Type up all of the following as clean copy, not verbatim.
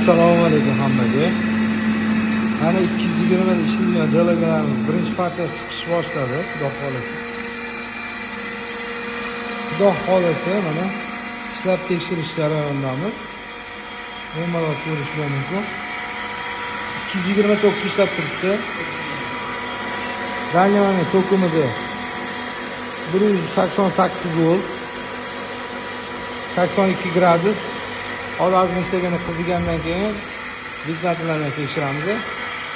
Assalomu alaykum hammaga. Mana 220 da ishlaydigan delegalarimiz birinchi partiyasi chiqish boshladi. Xudo xolasa mana ishlab tekshirish jarayonidamiz. Bemalol ko'rishlar mumkin. 220 tok ishlab turibdi. Dalnimaning tokimiz 188 volt, 82 gradus. Hozir ishlagani qizigandan keyin ventilatorlarni tekshiramiz.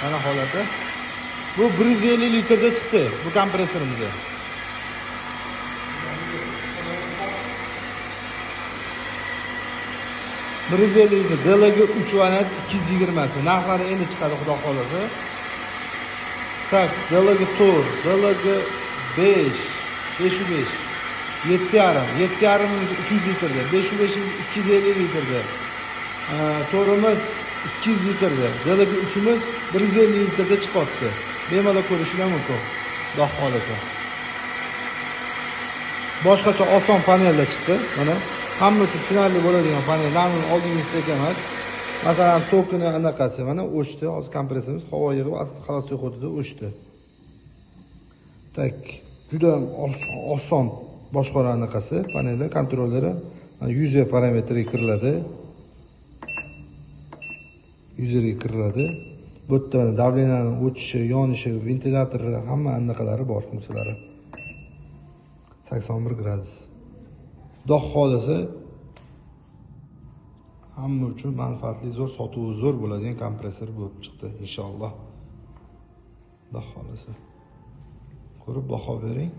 Mana holati. Bu 150 litrda chiqdi bu kompressorimiz. DLG 3 vanat 220 narxlari endi chiqadi xudo xolasa. Tak, DLG 4, DLG 5, 5.5, 7.5 300 litrda, 5.5 250 litrda. To'rimiz 200 litrda, DLG 3imiz 150 litrda chiqyapti. Bemalol ko'rishlar mumkin. Xudo xolasa. Boshqacha oson panellar chiqdi. Mana hamma uchun tushunarli bo'ladigan panellarni oldingizda emas. Masalan, tokini anaqasi mana o'chdi. Hozir kompressorimiz havo yig'ib xalostoy hududida o'chdi. Tak, juda oson boshqaruv anaqasi, panellar, kontrollari, yuza parametriga kiriladi. Yuzerga kiriladi. Bu yerda mana davleniyaning o'chishi, yonishi, ventilyatori, hamma anaqalari bor, funksiyalari. 81 gradus. Xudo xolasa hamma uchun manfaatli, zo'r, sotuvi zo'r bo'ladigan kompressor bo'lib chiqdi inshaalloh. Xudo xolasa. Ko'rib baho bering.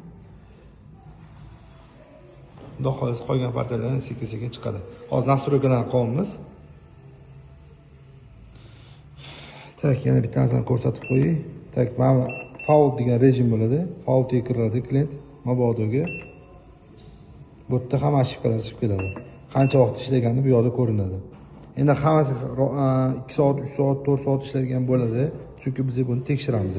Xudo xolasa qolgan partiyalardan sekin-sekin chiqadi. Hozir nastroykalarni qolamiz. Tak, yana bittasini ko'rsatib qo'yay. Tak, mana fault degan rejim bo'ladi. Faultga kiriladi klient mabodoga. Bu yerda ham ashifkalar chiqib keladi. Qancha vaqt ishlaganini bu yerda ko'rinadi. Endi hammasi 2 soat, 3 soat, 4 soat ishlaydigan bo'ladi. Chunki biz buni tekshiramiz.